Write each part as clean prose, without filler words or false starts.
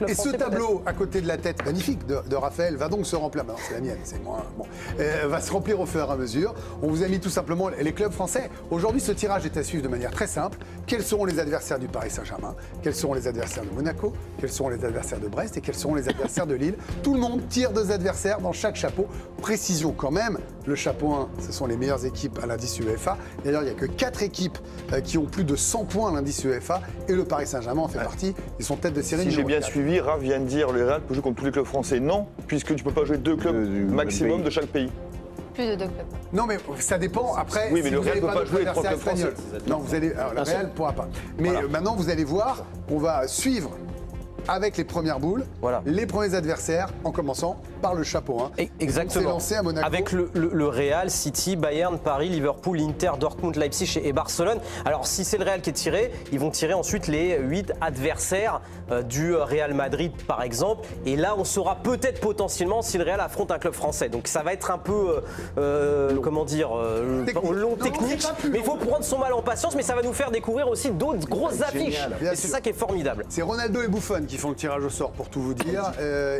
Et ce tableau à côté de la tête magnifique de Raphaël va donc se remplir. Non, c'est la mienne, c'est moi. Bon. Va se remplir au fur et à mesure. On vous a mis tout simplement les clubs français. Aujourd'hui, ce tirage est à suivre de manière très simple. Quels seront les adversaires du Paris Saint-Germain? Quels seront les adversaires de Monaco? Quels seront les adversaires de Brest? Et quels seront les adversaires de Lille? Tout le monde tire 2 adversaires dans chaque chapeau. Précision quand même, le chapeau 1, ce sont les meilleures équipes à l'indice UEFA. D'ailleurs, il n'y a que 4 équipes qui ont plus de 100 points à l'indice UEFA. Et le Paris Saint-Germain en fait partie. Ils sont tête de série. Si j'ai bien 4. suivi, Raph vient de dire le Real peut jouer contre tous les clubs français. Non, puisque tu ne peux pas jouer 2 clubs maximum de chaque pays. Plus de 2 clubs. Non, mais ça dépend. Après, oui, mais si le vous Real n'avez ne peut pas jouer les 3 clubs espagnol. Non, vous allez. Alors, le Real ne pourra pas. Mais maintenant, vous allez voir, on va suivre avec les premières boules, les premiers adversaires, en commençant par le chapeau 1. Exactement. C'est lancé à Monaco. Avec le Real, City, Bayern, Paris, Liverpool, Inter, Dortmund, Leipzig et Barcelone. Alors si c'est le Real qui est tiré, ils vont tirer ensuite les 8 adversaires du Real Madrid par exemple. Et là on saura peut-être potentiellement si le Real affronte un club français. Donc ça va être un peu, comment dire, long technique. Mais il faut prendre son mal en patience, mais ça va nous faire découvrir aussi d'autres grosses affiches. Et c'est ça qui est formidable. C'est Ronaldo et Buffon qui font le tirage au sort pour tout vous dire.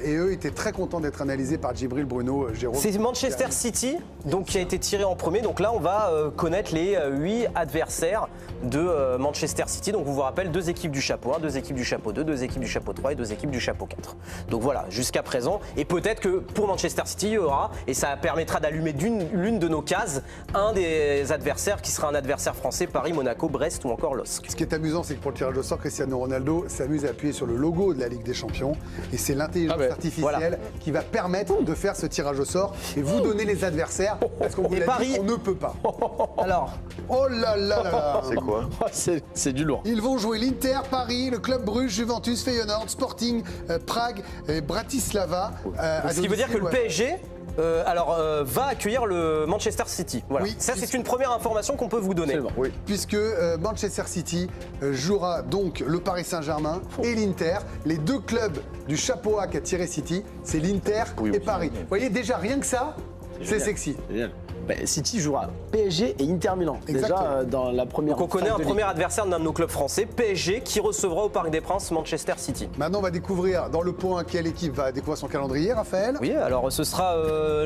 Et eux étaient très contents d'être analysés par Djibril, Bruno, Jérôme. C'est Manchester City donc, qui a été tiré en premier. Donc là, on va connaître les 8 adversaires de Manchester City. Donc, je vous rappelle, 2 équipes du chapeau 1, 2 équipes du chapeau 2, 2 équipes du chapeau 3 et 2 équipes du chapeau 4. Donc voilà, jusqu'à présent. Et peut-être que pour Manchester City, il y aura, et ça permettra d'allumer l'une de nos cases, un des adversaires qui sera un adversaire français, Paris, Monaco, Brest ou encore LOSC. Ce qui est amusant, c'est que pour le tirage au sort, Cristiano Ronaldo s'amuse à appuyer sur le logo de la Ligue des Champions. Et c'est l'intelligence artificielle qui va permettre de faire ce tirage au sort et vous donner les adversaires. Parce qu'on vous l'a dit, on ne peut pas. Alors, oh là là là là. C'est quoi? C'est du lourd. Ils vont jouer l'Inter, Paris, le Club Bruges, Juventus, Feyenoord, Sporting, Prague et Bratislava. ce qui veut dire que le PSG va accueillir le Manchester City. Voilà. Oui, ça, c'est une première information qu'on peut vous donner. Oui. Puisque Manchester City jouera donc le Paris Saint-Germain et l'Inter. Les 2 clubs du chapeau A qu'a tiré City, c'est l'Inter et Paris. Vous voyez, déjà, rien que ça, c'est sexy. Génial. City jouera PSG et Inter Milan. Exactement. Déjà dans la première. Donc on connaît un premier adversaire d'un de nos clubs français, PSG, qui recevra au Parc des Princes Manchester City. Maintenant, on va découvrir dans le point quelle équipe va découvrir son calendrier, Raphaël. Oui, alors ce sera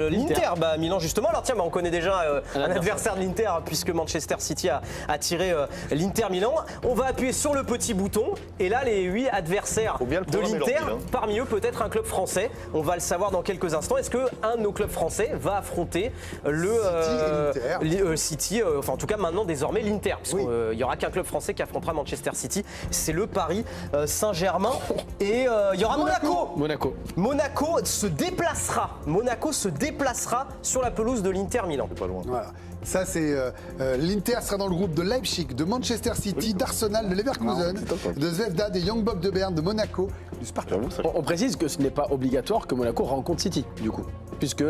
l'Inter, Milan justement. Alors tiens, on connaît déjà un adversaire de l'Inter puisque Manchester City a tiré l'Inter Milan. On va appuyer sur le petit bouton et là les 8 adversaires de l'Inter, parmi eux peut-être un club français. On va le savoir dans quelques instants. Est-ce qu'un de nos clubs français va affronter le City, enfin en tout cas maintenant désormais l'Inter, puisqu'il n'y aura qu'un club français qui affrontera Manchester City, c'est le Paris Saint-Germain et il y aura Monaco se déplacera sur la pelouse de l'Inter Milan. Pas loin. Voilà. Ça, c'est l'Inter sera dans le groupe de Leipzig, de Manchester City, d'Arsenal, de Leverkusen, de Zvezda, des Young Boys de Berne, de Monaco, du Spartak. On précise que ce n'est pas obligatoire que Monaco rencontre City, du coup. Puisque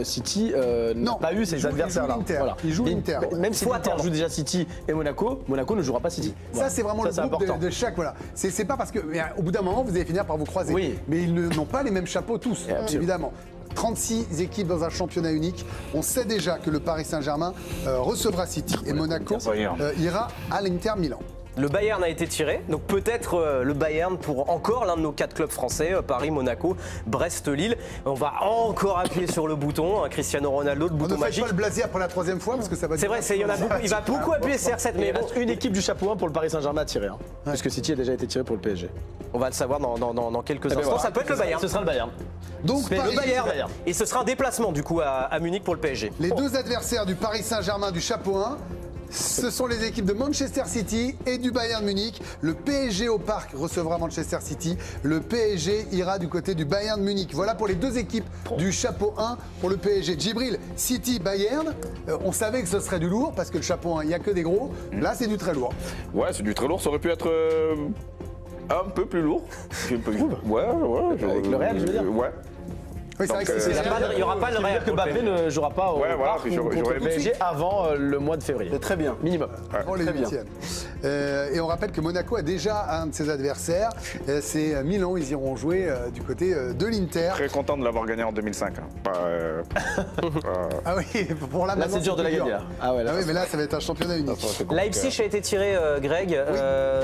City n'a pas eu ses adversaires-là. Il joue l'Inter. Même si l'Inter joue déjà City et Monaco ne jouera pas City. Ça, c'est vraiment le groupe de chaque. Voilà. C'est pas parce que, au bout d'un moment, vous allez finir par vous croiser. Oui. Mais ils n'ont pas les mêmes chapeaux tous, évidemment. 36 équipes dans un championnat unique. On sait déjà que le Paris Saint-Germain recevra City et Monaco ira à l'Inter Milan. Le Bayern a été tiré, donc peut-être le Bayern pour encore l'un de nos 4 clubs français, Paris, Monaco, Brest, Lille. On va encore appuyer sur le bouton, Cristiano Ronaldo, le bouton magique. On ne fait pas le blaser après la 3e fois parce que ça va. C'est vrai, il va beaucoup appuyer CR7, mais il reste une équipe du chapeau 1 pour le Paris Saint-Germain à tirer, puisque City a déjà été tiré pour le PSG. On va le savoir dans quelques instants. Ça peut être le Bayern. Ce sera le Bayern. Donc le Bayern. Et ce sera un déplacement du coup à Munich pour le PSG. Les 2 adversaires du Paris Saint-Germain du chapeau 1. Ce sont les équipes de Manchester City et du Bayern Munich. Le PSG au Parc recevra Manchester City. Le PSG ira du côté du Bayern Munich. Voilà pour les 2 équipes du chapeau 1 pour le PSG. Djibril, City, Bayern, on savait que ce serait du lourd parce que le chapeau 1, il n'y a que des gros. Là, c'est du très lourd. Ouais, c'est du très lourd. Ça aurait pu être un peu plus lourd. Ouais. Avec le Real, je veux dire. Ouais. Oui, c'est vrai que il n'y aura pas le Real. Que Mbappé ne jouera pas au Ouais, voilà, Parc contre le PSG avant le mois de février. C'est très bien. Minimum. pour les Très bien. 8e. Et on rappelle que Monaco a déjà un de ses adversaires. C'est Milan. Ils iront jouer du côté de l'Inter. Très content de l'avoir gagné en 2005. Ah oui, pour Là, c'est dur de la gagner. Là. Ah oui, mais là, ça va être un championnat unique. Leipzig a été tiré, Greg,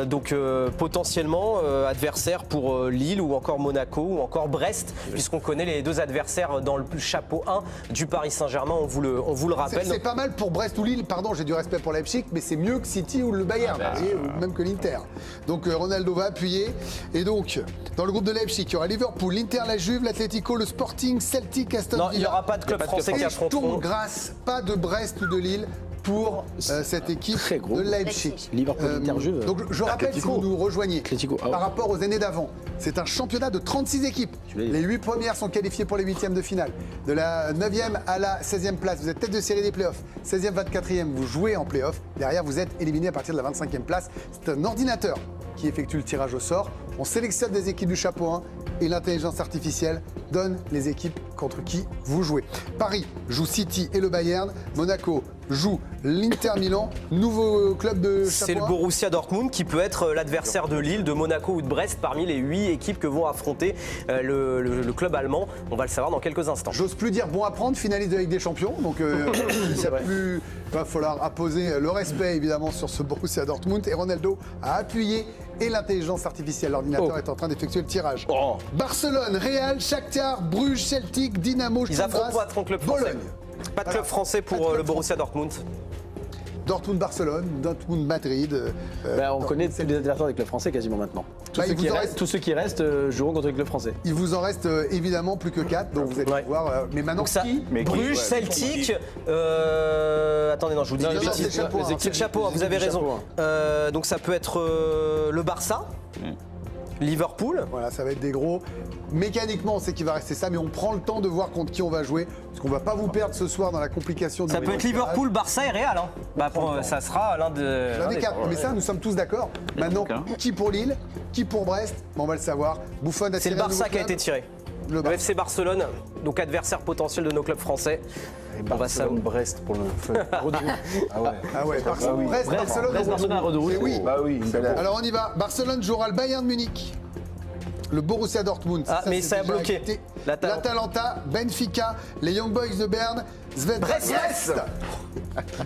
donc potentiellement adversaire pour Lille ou encore Monaco ou encore Brest, puisqu'on connaît les deux adversaires dans le chapeau 1 du Paris Saint-Germain, on vous le rappelle. C'est pas mal pour Brest ou Lille, pardon, j'ai du respect pour Leipzig, mais c'est mieux que City ou le Bayern, ou même que l'Inter. Donc Ronaldo va appuyer. Et donc, dans le groupe de Leipzig, il y aura Liverpool, l'Inter, la Juve, l'Atlético, le Sporting, Celtic, Aston Villa. Non, il n'y aura pas de club français qui affronteront. Grâce, pas de Brest ou de Lille pour cette équipe de Leipzig. Liverpool, Inter, Juve. Donc je rappelle, si vous nous rejoignez, par rapport aux années d'avant, c'est un championnat de 36 équipes. Les 8 premières sont qualifiées pour les 8e de finale. De la 9e à la 16e place, vous êtes tête de série des playoffs. 16e, 24e, vous jouez en playoffs. Derrière, vous êtes éliminé à partir de la 25e place. C'est un ordinateur qui effectue le tirage au sort. On sélectionne des équipes du chapeau 1 et l'intelligence artificielle donne les équipes contre qui vous jouez. Paris joue City et le Bayern. Monaco joue l'Inter Milan, nouveau club de chapeau 1. C'est le Borussia Dortmund qui peut être l'adversaire de Lille, de Monaco ou de Brest parmi les 8 équipes que vont affronter le club allemand. On va le savoir dans quelques instants. J'ose plus dire bon à prendre, finaliste de la Ligue des Champions. Donc il va falloir apposer le respect évidemment sur ce Borussia Dortmund. Et Ronaldo a appuyé et l'intelligence artificielle, l'ordinateur est en train d'effectuer le tirage. Barcelone, Real, Shakhtar, Bruges, Celtic, Dynamo, Ils affrontent pas de club français. Bologne. Pas de club français pour le Borussia Dortmund. Dortmund-Barcelone, Dortmund-Madrid. On connaît tous les adversaires des clubs français quasiment maintenant. Tous ceux qui restent joueront contre les clubs français. Il vous en reste évidemment plus que 4, donc vous allez voir. Mais maintenant, Bruges, Celtic. Attendez, non, je vous dis des bêtises. C'est le chapeau, vous avez raison. Donc ça peut être le Barça. Liverpool. Voilà, ça va être des gros. Mécaniquement, on sait qu'il va rester ça, mais on prend le temps de voir contre qui on va jouer. Parce qu'on va pas vous perdre ce soir dans la complication du Ça peut être Liverpool, Barça et Real. Ça sera l'un des 4. Mais ça, nous sommes tous d'accord. Maintenant, qui pour Lille, qui pour Brest, on va le savoir. Buffon a C'est le Barça qui a été tiré. Le FC Barcelone, donc adversaire potentiel de nos clubs français. On va savoir Brest pour le feu. Ah ouais, Barcelone, oui. Bah oui. Alors on y va. Barcelone jouera le Bayern de Munich. Le Borussia Dortmund. Mais ça a bloqué. L'Atalanta, Benfica, les Young Boys de Berne,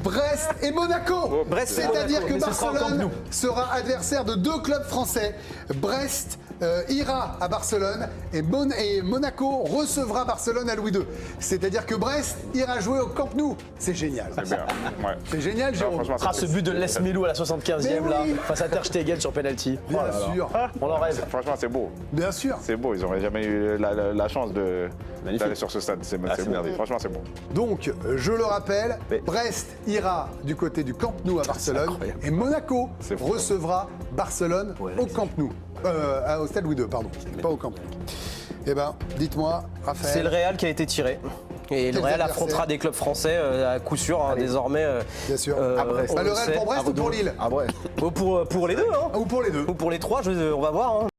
Brest et Monaco. C'est-à-dire que Barcelone sera adversaire de 2 clubs français. Brest ira à Barcelone et Monaco recevra Barcelone à Louis II. C'est-à-dire que Brest ira jouer au Camp Nou. C'est génial. C'est bien. Ouais. C'est génial, Jérôme. Ce but de Les Milou à la 75e là, face à Ter Stegen sur penalty. Bien sûr. On en rêve. Franchement, c'est beau. Bien sûr. C'est beau. Ils n'auraient jamais eu la chance d'aller sur ce stade. C'est beau. Franchement, c'est beau. Donc, je le rappelle, Brest ira du côté du Camp Nou à Barcelone et Monaco recevra Barcelone au Camp Nou. Au stade Louis II, pardon. Pas au Camp Nou. Eh bien, dites-moi, Raphaël. C'est le Real qui a été tiré. Et le Real affrontera des clubs français à coup sûr, désormais. Bien sûr. À Brest. Le Real pour Brest ou pour Lille? Pour les deux. Ou pour les deux. Ou pour les trois, on va voir.